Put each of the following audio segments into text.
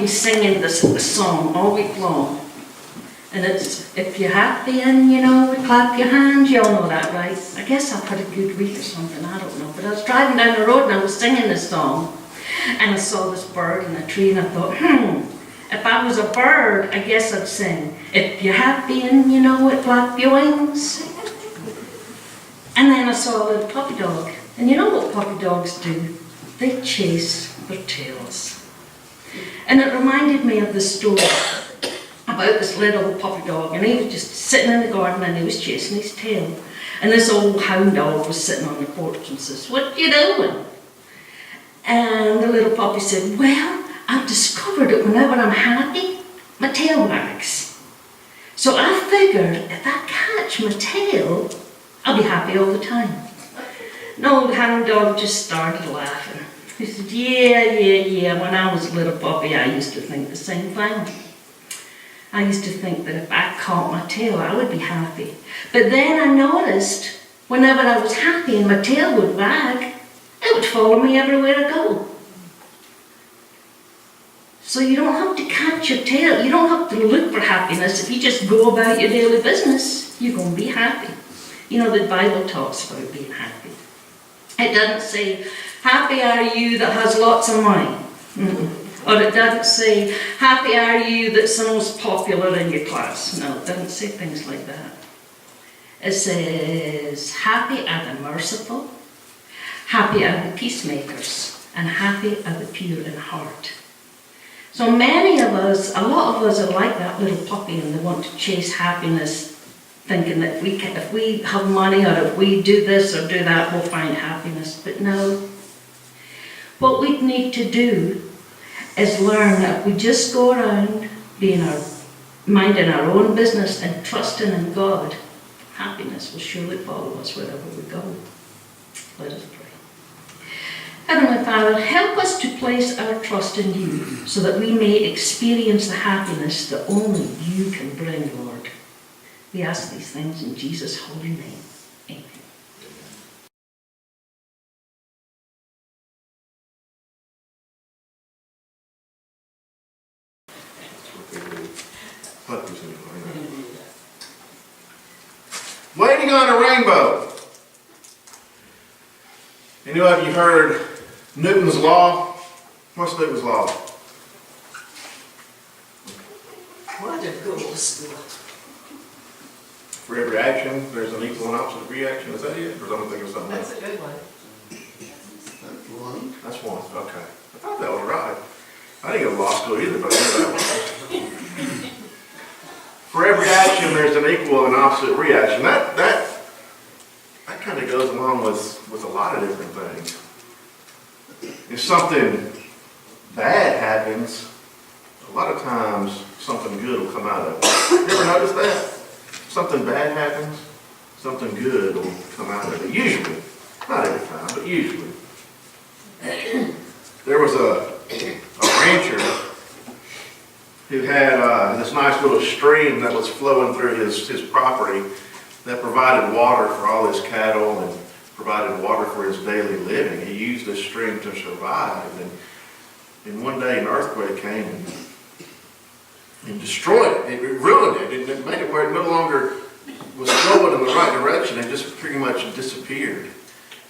be singing this song all week long. And it's, if you're happy and clap your hands, you all know that, right? I guess I've had a good week or something, I don't know. But I was driving down the road and I was singing this song. And I saw this bird in a tree and I thought, if I was a bird, I guess I'd sing, if you're happy and clap your wings. And then I saw a little puppy dog. And you know what puppy dogs do? They chase their tails. And it reminded me of the story about this little puppy dog, and he was just sitting in the garden and he was chasing his tail. And this old hound dog was sitting on the porch and says, "What you doing?" And the little puppy said, "Well, I've discovered that whenever I'm happy, my tail wags. So I figured if I catch my tail, I'll be happy all the time." And old hound dog just started laughing. He said, yeah, when I was a little puppy, I used to think the same thing. I used to think that if I caught my tail, I would be happy. But then I noticed, whenever I was happy and my tail would wag, it would follow me everywhere I go. So you don't have to catch your tail. You don't have to look for happiness. If you just go about your daily business, you're going to be happy. The Bible talks about being happy. It doesn't say, happy are you that has lots of money. Or it doesn't say, happy are you that's the most popular in your class. No, it doesn't say things like that. It says, happy are the merciful, happy are the peacemakers, and happy are the pure in heart. So many of us, a lot of us are like that little puppy, and they want to chase happiness, thinking that if we have money or if we do this or do that, we'll find happiness. But no. What we need to do is learn that if we just go around minding our own business and trusting in God, happiness will surely follow us wherever we go. Let us pray. Heavenly Father, help us to place our trust in you so that we may experience the happiness that only you can bring, Lord. We ask these things in Jesus' holy name. Amen. Waiting on a rainbow. Any of you heard Newton's law? What's Newton's law? Why did go to school? For every action, there's an equal and opposite reaction. Is that it? Or don't I think of something else? That's a good one. That's one. Okay. I thought that was right. I didn't go to law school either, but I knew that one. For every action, there's an equal and opposite reaction. That kind of goes along with a lot of different things. If something bad happens, a lot of times something good will come out of it. You ever notice that? Something bad happens, something good will come out of it. Usually. Not every time, but usually. There was a rancher who had this nice little stream that was flowing through his property that provided water for all his cattle and provided water for his daily living. He used this stream to survive. And one day an earthquake came and destroyed it. It ruined it. It made it where it no longer was flowing in the right direction. It just pretty much disappeared.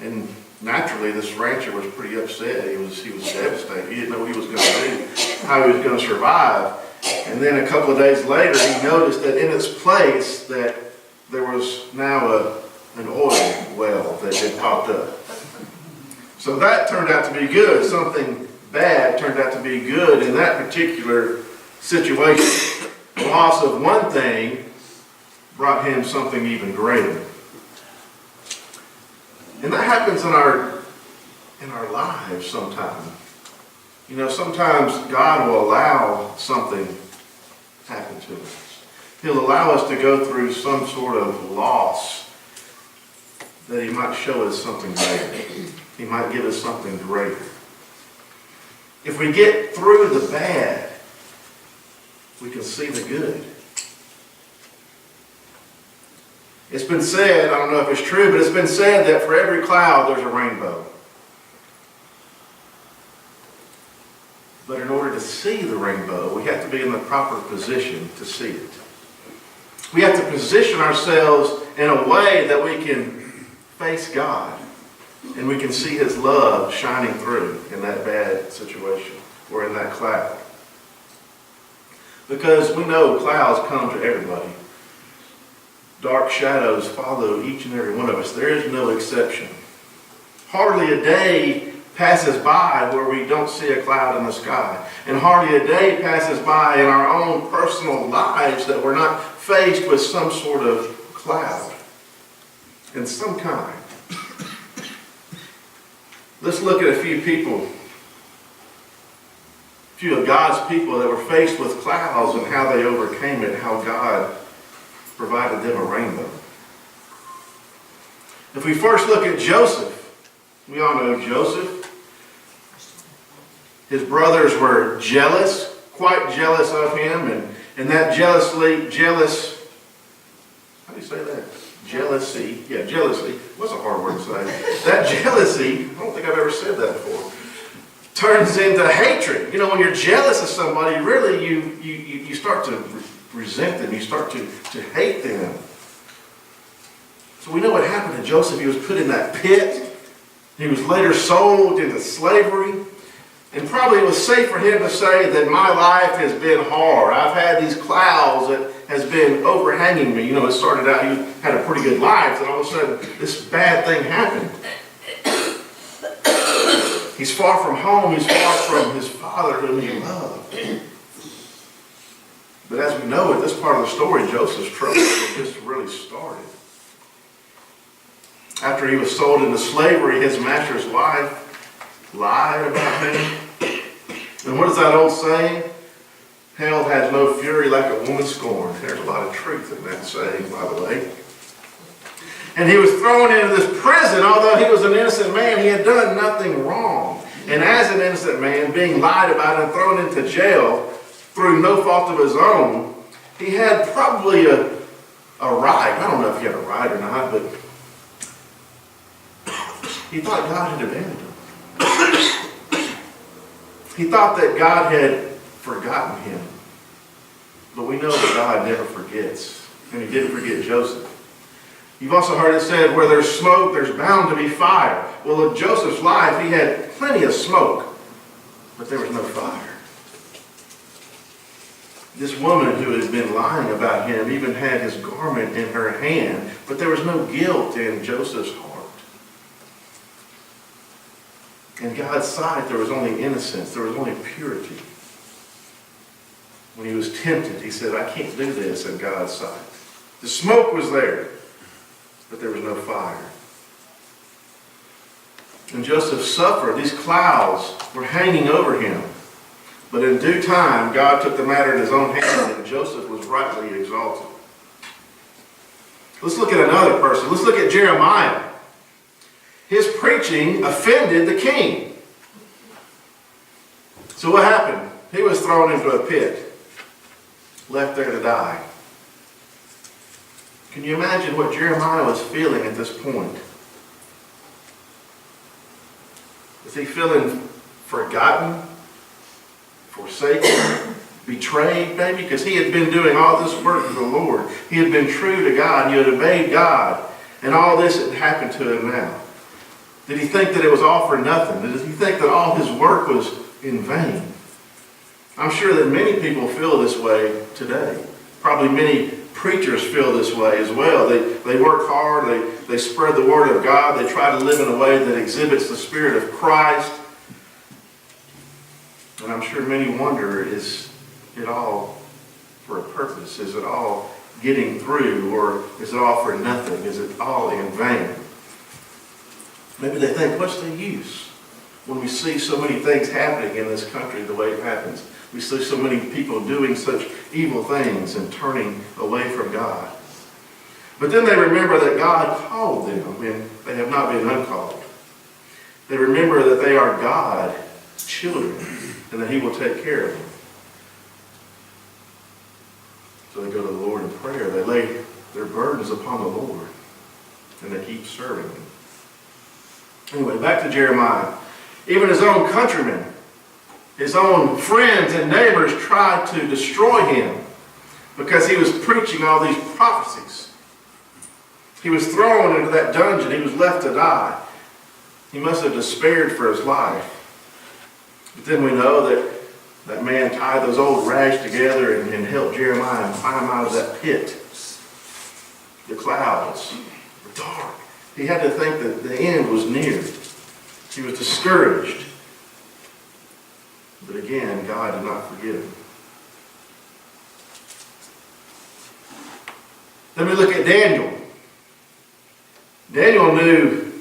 And naturally, this rancher was pretty upset. He was devastated. He didn't know what he was going to do, how he was going to survive. And then a couple of days later, he noticed that in its place that there was now an oil well that had popped up. So that turned out to be good. Something bad turned out to be good in that particular situation. The loss of one thing brought him something even greater. And that happens in our lives sometimes. Sometimes God will allow something to happen to us. He'll allow us to go through some sort of loss that He might show us something greater. He might give us something greater. If we get through the bad, we can see the good. It's been said, I don't know if it's true, but it's been said that for every cloud there's a rainbow. But in order to see the rainbow, we have to be in the proper position to see it. We have to position ourselves in a way that we can face God and we can see His love shining through in that bad situation or in that cloud. Because we know clouds come to everybody. Dark shadows follow each and every one of us. There is no exception. Hardly a day passes by where we don't see a cloud in the sky. And hardly a day passes by in our own personal lives that we're not faced with some sort of cloud in some kind. Let's look at a few people, a few of God's people that were faced with clouds and how they overcame it, how God provided them a rainbow. If we first look at Joseph, we all know Joseph. His brothers were jealous, quite jealous of him, and that jealous, how do you say that? Jealousy, what's a hard word to say? That jealousy, I don't think I've ever said that before, turns into hatred. You know, when you're jealous of somebody, really you start to resent them, you start to hate them. So we know what happened to Joseph. He was put in that pit. He was later sold into slavery. And probably it was safe for him to say that my life has been hard. I've had these clouds that has been overhanging me. You know, it started out, he had a pretty good life, and all of a sudden this bad thing happened. He's far from home. He's far from his father whom he loved. But as we know, at this part of the story, Joseph's trouble had just really started. After he was sold into slavery, his master's wife lied about him. And what is that old saying? Hell has no fury like a woman scorned. There's a lot of truth in that saying, by the way. And he was thrown into this prison. Although he was an innocent man, he had done nothing wrong. And as an innocent man, being lied about and thrown into jail through no fault of his own, he had probably a right. I don't know if he had a right or not, but he thought God had abandoned him. He thought that God had forgotten him. But we know that God never forgets. And he didn't forget Joseph. You've also heard it said, where there's smoke, there's bound to be fire. Well, in Joseph's life, he had plenty of smoke, but there was no fire. This woman who had been lying about him even had his garment in her hand, but there was no guilt in Joseph's heart. In God's sight, there was only innocence. There was only purity. When he was tempted, he said, I can't do this in God's sight. The smoke was there, but there was no fire. And Joseph suffered. These clouds were hanging over him. But in due time, God took the matter in his own hands, and Joseph was rightly exalted. Let's look at another person. Let's look at Jeremiah. His preaching offended the king. So what happened? He was thrown into a pit, left there to die. Can you imagine what Jeremiah was feeling at this point? Was he feeling forgotten, forsaken, betrayed maybe? Because he had been doing all this work for the Lord. He had been true to God. He had obeyed God. And all this had happened to him now. Did he think that it was all for nothing? Did he think that all his work was in vain? I'm sure that many people feel this way today. Probably many preachers feel this way as well. They work hard. They spread the word of God. They try to live in a way that exhibits the Spirit of Christ. And I'm sure many wonder, is it all for a purpose? Is it all getting through? Or is it all for nothing? Is it all in vain? Maybe they think, what's the use when we see so many things happening in this country the way it happens? We see so many people doing such evil things and turning away from God. But then they remember that God called them and they have not been uncalled. They remember that they are God's children and that He will take care of them. So they go to the Lord in prayer. They lay their burdens upon the Lord and they keep serving Him. Anyway, back to Jeremiah. Even his own countrymen His own friends and neighbors tried to destroy him because he was preaching all these prophecies. He was thrown into that dungeon. He was left to die. He must have despaired for his life. But then we know that that man tied those old rags together and helped Jeremiah climb out of that pit. The clouds were dark. He had to think that the end was near. He was discouraged. But again, God did not forget him. Then we look at Daniel. Daniel knew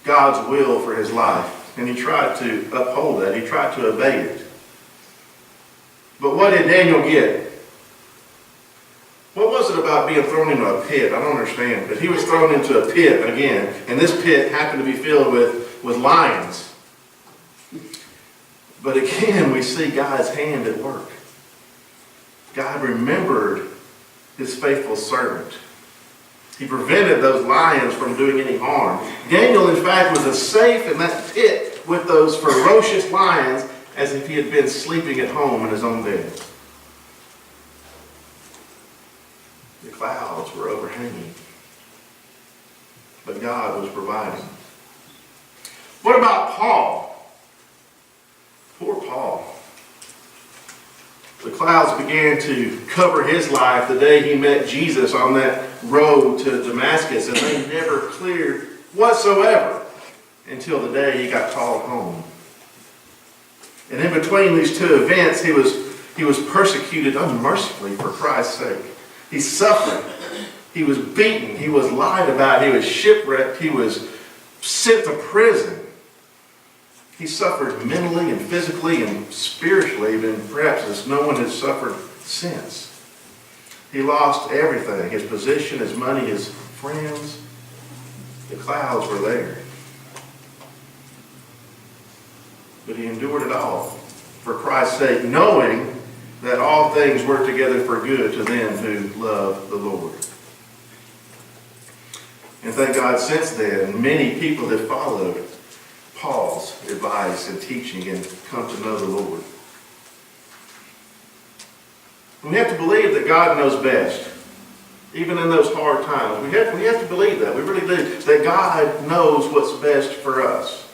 God's will for his life, and he tried to uphold that. He tried to obey it. But what did Daniel get? What was it about being thrown into a pit? I don't understand. But he was thrown into a pit again, and this pit happened to be filled with lions. But again, we see God's hand at work. God remembered his faithful servant. He prevented those lions from doing any harm. Daniel, in fact, was as safe in that pit with those ferocious lions as if he had been sleeping at home in his own bed. The clouds were overhanging, but God was providing. What about Paul? Poor Paul. The clouds began to cover his life the day he met Jesus on that road to Damascus, and they never cleared whatsoever until the day he got called home. And in between these two events, he was persecuted unmercifully for Christ's sake. He suffered. He was beaten. He was lied about. He was shipwrecked. He was sent to prison. He suffered mentally and physically and spiritually, and perhaps as no one has suffered since. He lost everything, his position, his money, his friends. The clouds were there. But he endured it all for Christ's sake, knowing that all things work together for good to them who love the Lord. And thank God, since then, many people have followed Paul's advice and teaching and come to know the Lord. We have to believe that God knows best, even in those hard times. We have to believe that. We really do. That God knows what's best for us.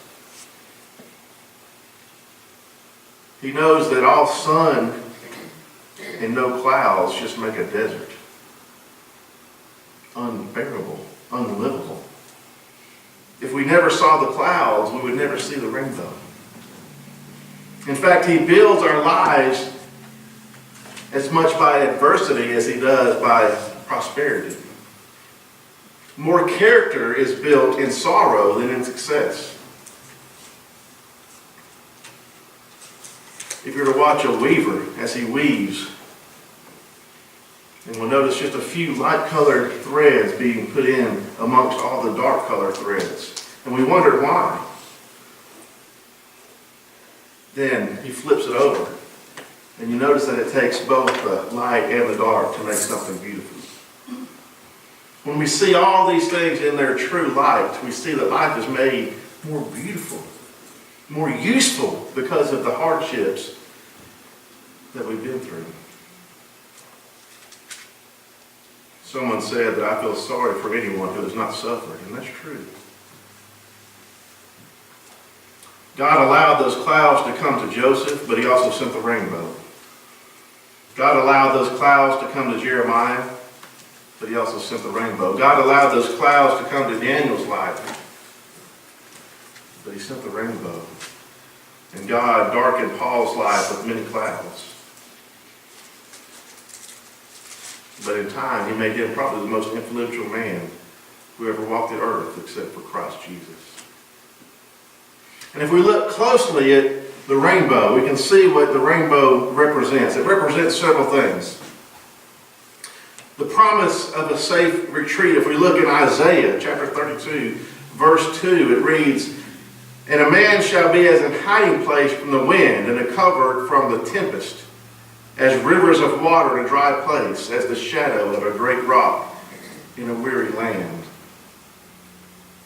He knows that all sun and no clouds just make a desert. Unbearable, unlivable. If we never saw the clouds, we would never see the rainbow. In fact, he builds our lives as much by adversity as he does by prosperity. More character is built in sorrow than in success. If you're to watch a weaver as he weaves, and we'll notice just a few light-colored threads being put in amongst all the dark-colored threads. And we wonder why. Then he flips it over. And you notice that it takes both the light and the dark to make something beautiful. When we see all these things in their true light, we see that life is made more beautiful, more useful because of the hardships that we've been through. Someone said that I feel sorry for anyone who has not suffered, and that's true. God allowed those clouds to come to Joseph, but he also sent the rainbow. God allowed those clouds to come to Jeremiah, but he also sent the rainbow. God allowed those clouds to come to Daniel's life, but he sent the rainbow. And God darkened Paul's life with many clouds. But in time, he made him probably the most influential man who ever walked the earth except for Christ Jesus. And if we look closely at the rainbow, we can see what the rainbow represents. It represents several things. The promise of a safe retreat. If we look in Isaiah chapter 32, verse 2, it reads, "And a man shall be as an hiding place from the wind, and a covert from the tempest, as rivers of water in a dry place, as the shadow of a great rock in a weary land."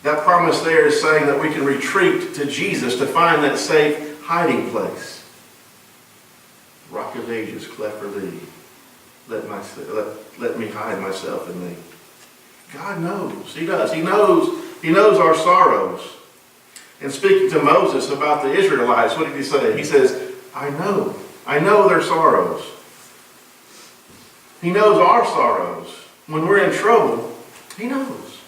That promise there is saying that we can retreat to Jesus to find that safe hiding place. Rock of Ages, cleft for thee. Let me hide myself in thee. God knows. He does. He knows our sorrows. And speaking to Moses about the Israelites, what did he say? He says, I know their sorrows. He knows our sorrows. When we're in trouble, he knows.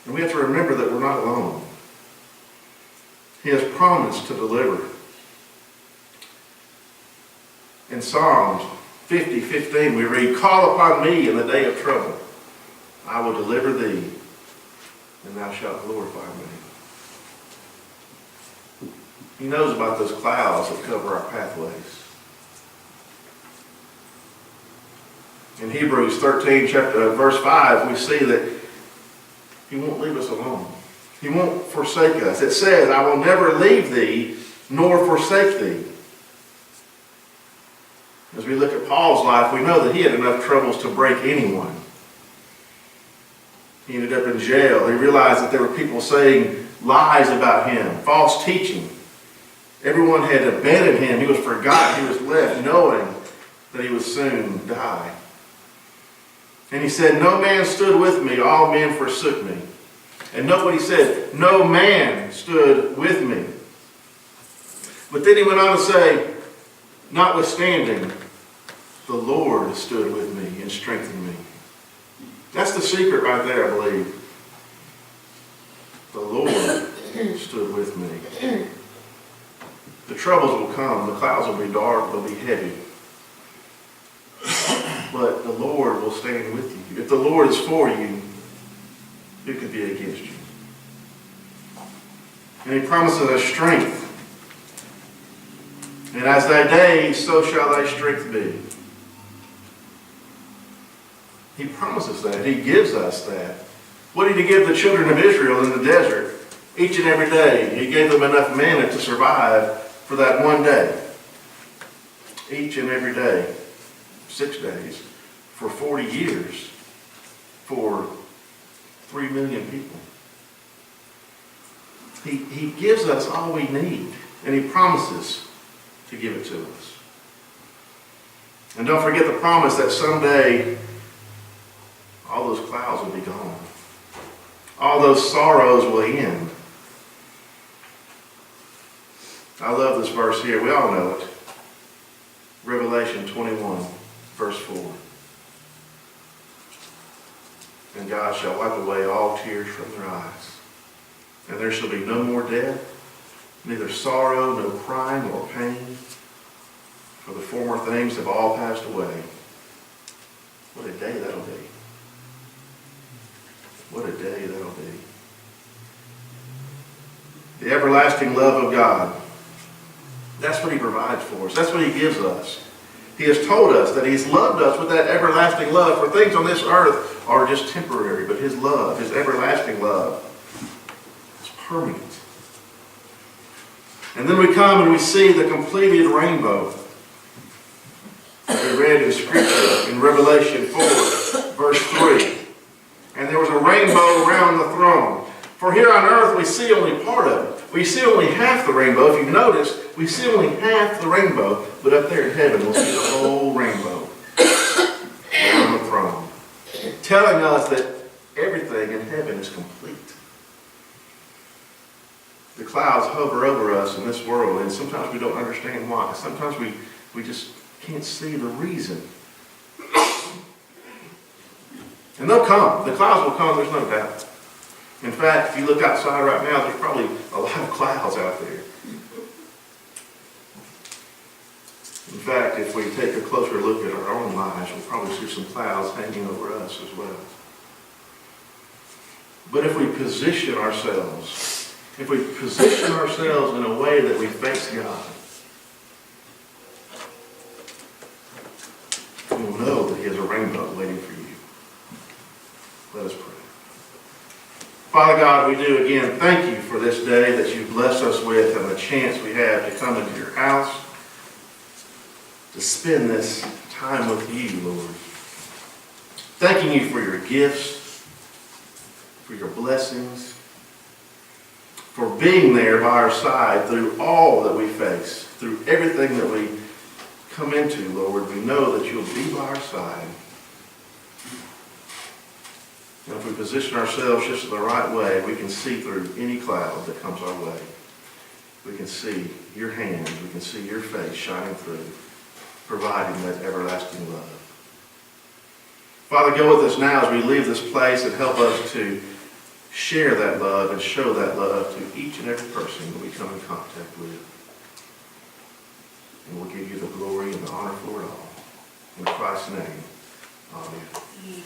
And we have to remember that we're not alone. He has promised to deliver. In Psalms 50:15 we read, call upon me in the day of trouble. I will deliver thee, and thou shalt glorify me. He knows about those clouds that cover our pathways. In Hebrews 13, verse 5, we see that he won't leave us alone. He won't forsake us. It says, I will never leave thee, nor forsake thee. As we look at Paul's life, we know that he had enough troubles to break anyone. He ended up in jail. He realized that there were people saying lies about him, false teaching. Everyone had abandoned him. He was forgotten. He was left knowing that he would soon die. And he said, no man stood with me, all men forsook me. And note what he said, no man stood with me. But then he went on to say, notwithstanding, the Lord stood with me and strengthened me. That's the secret right there, I believe. The Lord stood with me. The troubles will come. The clouds will be dark. They'll be heavy. But the Lord will stand with you. If the Lord is for you, who could be against you? And he promises us strength. And as thy days, so shall thy strength be. He promises that. He gives us that. What did he give the children of Israel in the desert? Each and every day, he gave them enough manna to survive for that one day. Each and every day. 6 days. For 40 years. For 3 million people. He gives us all we need. And he promises to give it to us. And don't forget the promise that someday all those clouds will be gone. All those sorrows will end. I love this verse here. We all know it. Revelation 21, verse 4. And God shall wipe away all tears from their eyes. And there shall be no more death, neither sorrow, no crying or pain, for the former things have all passed away. What a day that'll be. What a day that'll be. The everlasting love of God. That's what he provides for us. That's what he gives us. He has told us that he's loved us with that everlasting love. For things on this earth are just temporary, but his love, his everlasting love, is permanent. And then we come and we see the completed rainbow. We read in Scripture in Revelation 4, verse 3. And there was a rainbow around the throne. For here on earth we see only part of it. We see only half the rainbow. If you notice, we see only half the rainbow. But up there in heaven we'll see the whole rainbow around the throne. Telling us that everything in heaven is complete. The clouds hover over us in this world, and sometimes we don't understand why. Sometimes we just can't see the reason. And they'll come. The clouds will come, there's no doubt. In fact, if you look outside right now, there's probably a lot of clouds out there. In fact, if we take a closer look at our own lives, we'll probably see some clouds hanging over us as well. But if we position ourselves in a way that we face God, we'll know that he has a rainbow waiting for you. Let us pray. Father God, we do again thank you for this day that you've blessed us with and the chance we have to come into your house, to spend this time with you, Lord. Thanking you for your gifts, for your blessings, for being there by our side through all that we face, through everything that we come into, Lord. We know that you'll be by our side. And if we position ourselves just in the right way, we can see through any cloud that comes our way. We can see your hand, we can see your face shining through, providing that everlasting love. Father, go with us now as we leave this place and help us to share that love and show that love to each and every person that we come in contact with. And we'll give you the glory and the honor for it all. In Christ's name, amen.